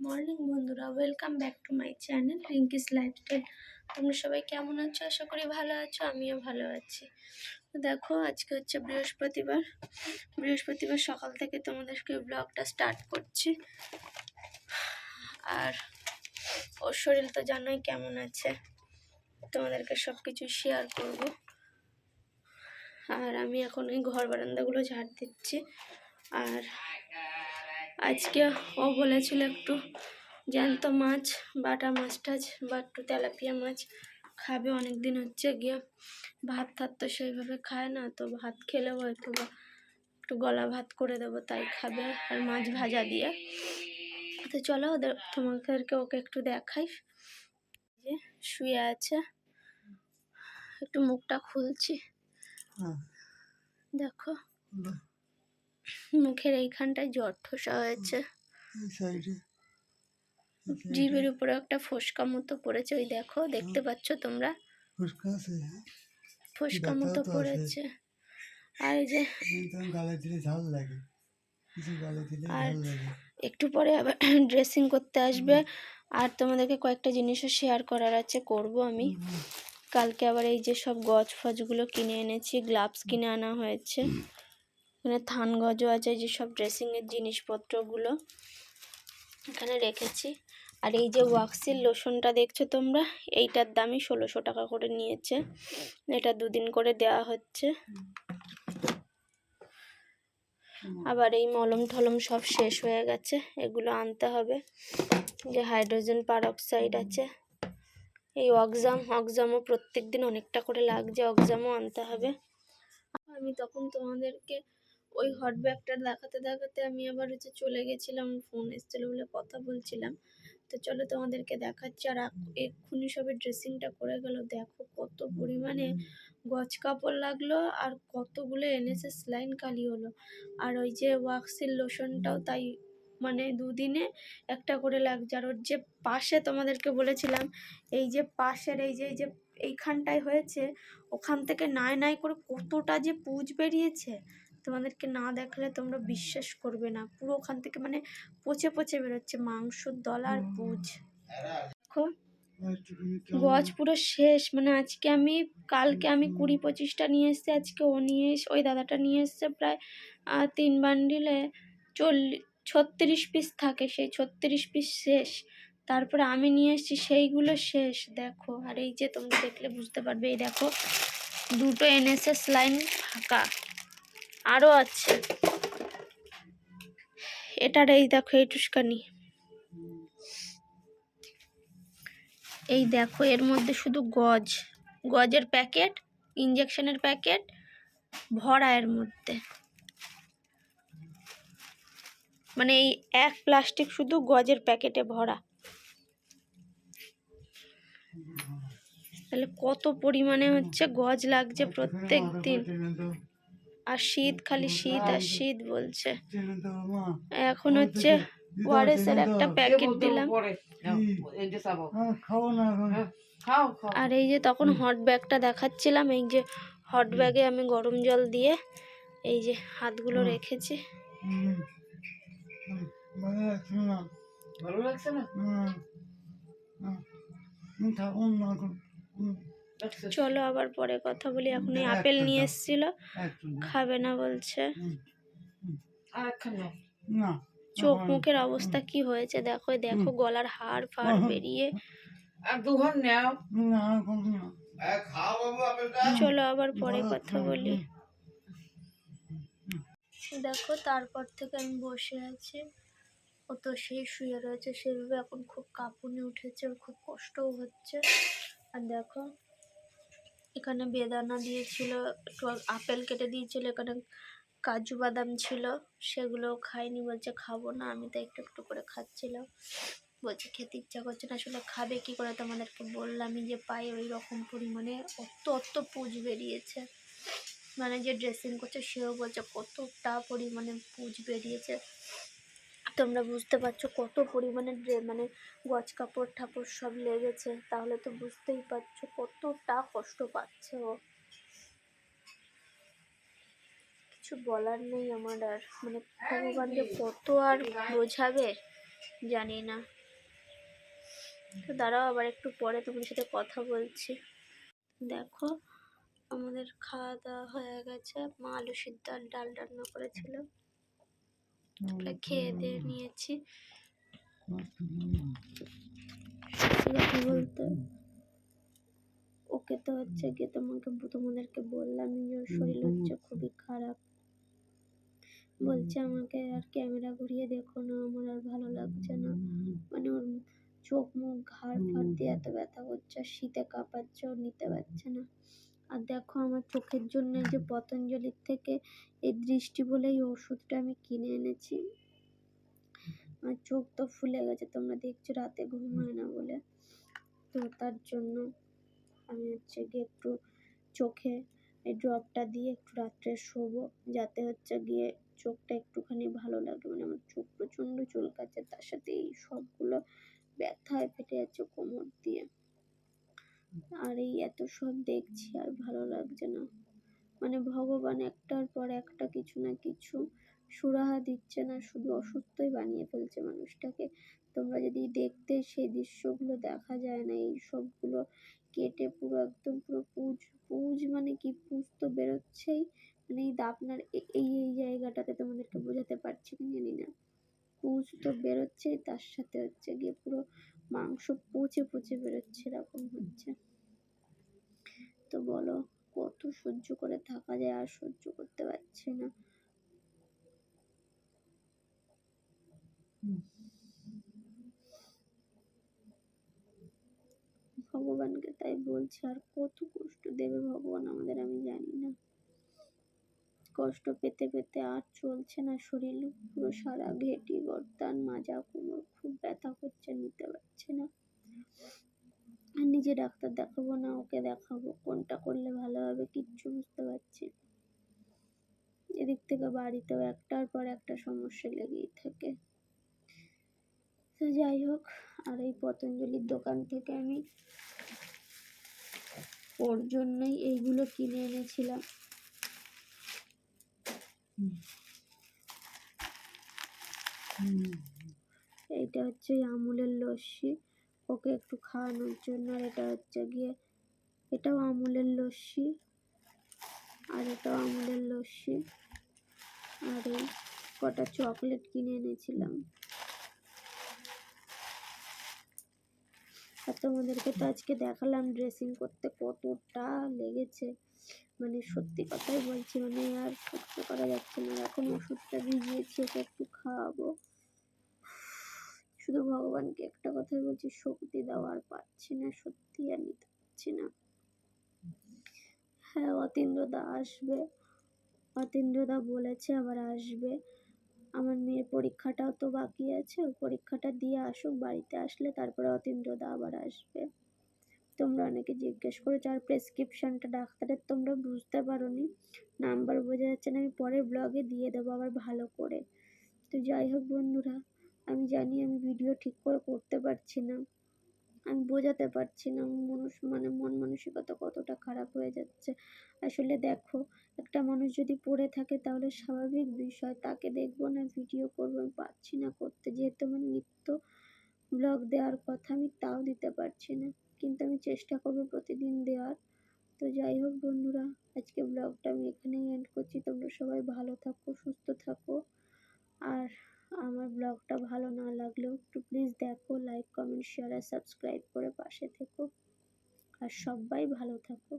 Morning বন্ধুরা, welcome back to my channel Rinki's lifestyle. তোমরা সবাই কেমন আছো? আশা করি ভালো আছো, আমিও ভালো আছি। তো দেখো, আজকে হচ্ছে বৃহস্পতিবার সকাল থেকে তোমাদেরকে ব্লগটা স্টার্ট করছি। আর ওর শরীর তো জানোই কেমন আছে, তোমাদেরকে সব কিছু শেয়ার করব। আর আমি এখন এই ঘর বারান্দাগুলো ঝাড় দিচ্ছি। আর আজকে ও বলেছিল একটু জ্যান্ত মাছ, বাটা মাছ টাছ বা একটু তেলাপিয়া মাছ খাবে। অনেক দিন হচ্ছে গিয়ে ভাত তো সেইভাবে খায় না, তো ভাত খেলেও হয়তো বা একটু গলা ভাত করে দেবো, তাই খাবে। আর মাছ ভাজা দিয়ে। তো চলো তোমাদেরকে ওকে একটু দেখাই। যে শুয়ে আছে, একটু মুখটা খুলছি, দেখো মুখের এইখানটায় জ্বর ঠোসা হয়েছে, জিভের উপরে একটা ফোসকা মতো পড়েছে। ওই দেখো, দেখতে পাচ্ছ তোমরা, ফোসকা মতো পড়েছে। আর এই যে আর একটু পরে আবার ড্রেসিং করতে আসবে। আর তোমাদেরকে কয়েকটা জিনিসও শেয়ার করার আছে, করব আমি কালকে। আবার এই যে সব গজ ফজগুলো কিনে এনেছি, গ্লাভস কিনে আনা হয়েছে, এখানে থান গজও আছে, যে সব ড্রেসিংয়ের জিনিসপত্রগুলো এখানে রেখেছি। আর এই যে ওয়াক্সির লোশনটা দেখছো তোমরা, এইটার দামই 1600 টাকা করে নিয়েছে। এটা 2 দিন করে দেওয়া হচ্ছে। আবার এই মলম ঠলম সব শেষ হয়ে গেছে, এগুলো আনতে হবে। যে হাইড্রোজেন পারঅক্সাইড আছে, এই অক্সামও প্রত্যেক দিন অনেকটা করে লাগছে, অক্সামও আনতে হবে। আমি তখন তোমাদেরকে ওই হট ব্যাগটা দেখাতে দেখাতে আমি আবার হচ্ছে চলে গেছিলাম, ফোন এসেছিলো বলে কথা বলছিলাম। তো চলো তোমাদেরকে দেখাচ্ছি। আর এক্ষুনি সবে ড্রেসিংটা করে গেল, দেখো কত পরিমাণে গজ কাপড় লাগলো, আর কতগুলো এনেছে স্লাইন কালি হলো। আর ওই যে ওয়াক্সির লোশনটাও তাই, মানে 2 দিনে একটা করে লাগছে। আর ওর যে পাশে তোমাদেরকে বলেছিলাম, এই যে পাশের এই যে এইখানটায় হয়েছে, ওখান থেকে নাই করে কতটা যে পুঁজ বেরিয়েছে, তোমাদেরকে না দেখলে তোমরা বিশ্বাস করবে না। পুরো ওখান থেকে মানে পচে পচে বেরোচ্ছে মাংসর দলা আর পুঁজ। দেখো গজ পুরো শেষ। মানে কালকে আমি 20-25টা নিয়ে এসেছি, আজকে ওই দাদাটা নিয়ে এসছে প্রায় 3 বান্ডিলে 36 পিস থাকে, সেই 36 পিস শেষ। তারপরে আমি নিয়ে এসেছি, সেইগুলো শেষ। দেখো, আর এই যে তোমরা দেখলে বুঝতে পারবে, এই দেখো 2টো এনএসএস লাইন ফাঁকা, আরও আছে। এটার এই দেখো, এই টুসকানি, এই দেখো এর মধ্যে শুধু গজের প্যাকেট, ইঞ্জেকশনের প্যাকেট ভরা এর মধ্যে। মানে এই এক প্লাস্টিক শুধু গজের প্যাকেটে ভরা। তাহলে কত পরিমাণে হচ্ছে গজ লাগছে প্রত্যেক দিন। আর শীত, খালি শীত আর শীত বলছে। এখন হচ্ছে ওআরএস এর একটা প্যাকেট দিলাম। আর এই যে তখন হট ব্যাগটা দেখাচ্ছিলাম, এই যে হট ব্যাগে আমি গরম জল দিয়ে এই যে হাতগুলো রেখেছি। ভালো লাগছে না? চলো আবার পরে কথা বলি। এখন এই আপেল নিয়ে এসেছিল, খাবে না বলছে। চোখ মুখের অবস্থা কি হয়েছে দেখো, দেখো গলার হাড় ফাড় বেরিয়ে। চলো আবার পরে কথা বলি। দেখো তারপর থেকে আমি বসে আছি, ও তো সেই শুয়ে রয়েছে সেভাবে। এখন খুব কাঁপুনি উঠেছে, খুব কষ্টও হচ্ছে। আর দেখো এখানে বেদানা দিয়েছিল, একটু আপেল কেটে দিয়েছিল, এখানে কাজু বাদাম ছিল, সেগুলো খাইনি, বলছে খাবো না। আমি তো একটু একটু করে খাচ্ছিলাম, বলছে খেতে ইচ্ছা করছে না। আসলে খাবে কি করে, তোমাদেরকে বললামই যে পায়ে ওই রকম পরিমাণে অত পুঁজ বেরিয়েছে। মানে যে ড্রেসিং করছে সেও বলছে কতটা পরিমাণে পুঁজ বেরিয়েছে। তোমরা বুঝতে পারছো কত পরিমাণে মানে গজ কাপড় ঠাপড় সব লেগেছে, তাহলে তো বুঝতেই পারছো কতটা কষ্ট পাচ্ছে ও। কিছু বলার নেই আমার। আর মানে ভগবান যে কত আর বোঝাবে, জানি না। তো দাঁড়াও, আবার একটু পরে তোমার সাথে কথা বলছি। দেখো আমাদের খাওয়া দাওয়া হয়ে গেছে, মা আলু সিদ্ধ আর ডাল রান্না করেছিল, আমরা খেয়ে দিয়ে নিয়েছি। কথা বলতে ওকে তো হচ্ছে গিয়ে তোমাদেরকে বললাম যে ওর শরীর হচ্ছে খুবই খারাপ, বলছে আমাকে আর ক্যামেরা ঘুরিয়ে দেখো না, আমার আর ভালো লাগছে না, মানে ওর চোখ মুখ ঘাড় ফাড় দিয়ে এত ব্যথা করছে, শীতে কাঁপাচ্ছে, ও নিতে পারছে না। আর দেখো আমার চোখের জন্য যে পতঞ্জলির থেকে এই দৃষ্টি বলেই ওষুধটা আমি কিনে এনেছি। আমার চোখ তো ফুলে গেছে, তোমরা দেখছো রাতে ঘুম হয় না বলে, তো তার জন্য আমি হচ্ছে গিয়ে একটু চোখে এই ড্রপটা দিয়ে একটু রাত্রে শোবো, যাতে হচ্ছে গিয়ে চোখটা একটুখানি ভালো লাগে। মানে আমার চোখ প্রচণ্ড চুলকাচ্ছে, তার সাথে এই সবগুলো ব্যথায় ফেটে যাচ্ছে কোমর দিয়ে। আর এই এত সব দেখছি আর ভালো লাগছে না, মানে ভগবান একটার পর একটা কিছু না কিছু সুরাহা দিচ্ছে না, শুধু অসুস্থই বানিয়ে ফেলছে মানুষটাকে। তোমরা যদি দেখতে সেই দৃশ্যগুলো দেখা যায় না, এই সবগুলো কেটে পুরো একদম পুরো পুজ পুজ, মানে কি পুজ তো বেরোচ্ছেই, মানে এই আপনার এই এই জায়গাটাতে তোমাদেরকে বোঝাতে পারছি কি জানি না, পুজ তো বেরোচ্ছেই, তার সাথে হচ্ছে গিয়ে পুরো মাংস পচে পচে বেরোচ্ছে, এরকম হচ্ছে। তো বলো কত সহ্য করে থাকা যায়, আর সহ্য করতে পারছি না। ভগবানকে তাই বলছি, আর কত কষ্ট দেবে ভগবান আমাদের আমি জানি না। কষ্ট পেতে পেতে আর চলছে না, শরীর পুরো সারা ঘেঁটি গর্দান মাজা কোমর খুব ব্যথা করছে, নিতে পারছে না। আর নিজে ডাক্তার দেখাবো না ওকে দেখাবো, কোনটা করলে ভালো হবে কিচ্ছু বুঝতে পারছি। এদিক থেকে বাড়িতেও একটার পর একটা সমস্যা লেগেই থাকে। তো যাই হোক, আর এই পতঞ্জলির দোকান থেকে আমি ওর জন্যই এইগুলো কিনে এনেছিলাম। এইটা হচ্ছে আমুলের লস্যি, ওকে একটু খাওয়ানোর জন্য। আর এটা হচ্ছে গিয়ে, এটাও আমুলের লস্যি, আর এটাও আমুলের লস্যি। আর এই কটা চকলেট কিনে এনেছিলাম। আর তোমাদেরকে তো আজকে দেখালাম ড্রেসিং করতে কতটা লেগেছে, মানে সত্যি কথাই বলছি, মানে আর সহ্য করা যাচ্ছে না। এখন ওষুধটা ভিজিয়েছি, ওকে একটু খাওয়াবো। শুধু ভগবানকে একটা কথাই বলছি, শক্তি দাও, আর পাচ্ছি না, সত্যি আর নিতে পারছি না। হ্যাঁ অতীন্দ্রদা আসবে, অতীন্দ্রদা বলেছে আবার আসবে। আমার মেয়ের পরীক্ষাটাও তো বাকি আছে, ওই পরীক্ষাটা দিয়ে আসুক, বাড়িতে আসলে তারপরে অতীন্দ্রদা আবার আসবে। তোমরা অনেকে জিজ্ঞেস করেছো, আর প্রেসক্রিপশনটা ডাক্তারের তোমরা বুঝতে পারোনি, নাম্বার বোঝা যাচ্ছে না, আমি পরের ব্লগে দিয়ে দেবো আবার ভালো করে। তো যাই হোক বন্ধুরা, আমি জানি আমি ভিডিও ঠিক করে করতে পারছি না, আমি বোঝাতে পারছি না মানে মন মানসিকতা কতটা খারাপ হয়ে যাচ্ছে। আসলে দেখো, একটা মানুষ যদি পড়ে থাকে তাহলে স্বাভাবিক বিষয়, তাকে দেখবো না ভিডিও করবো, আমি পারছি না করতে। যেহেতু আমার নিত্য ব্লগ দেওয়ার কথা, আমি তাও দিতে পারছি না, কিন্তু আমি চেষ্টা করবো প্রতিদিন দেওয়ার। তো যাই হোক বন্ধুরা, আজকে ব্লগটা আমি এখানেই এন্ড করছি। তোমরা সবাই ভালো থাকো, সুস্থ থাকো। আর আমার ব্লগটা ভালো না লাগলেও একটু প্লিজ দেখো, লাইক কমেন্ট শেয়ার আর সাবস্ক্রাইব করে পাশে থেকো। আর সবাই ভালো থাকো।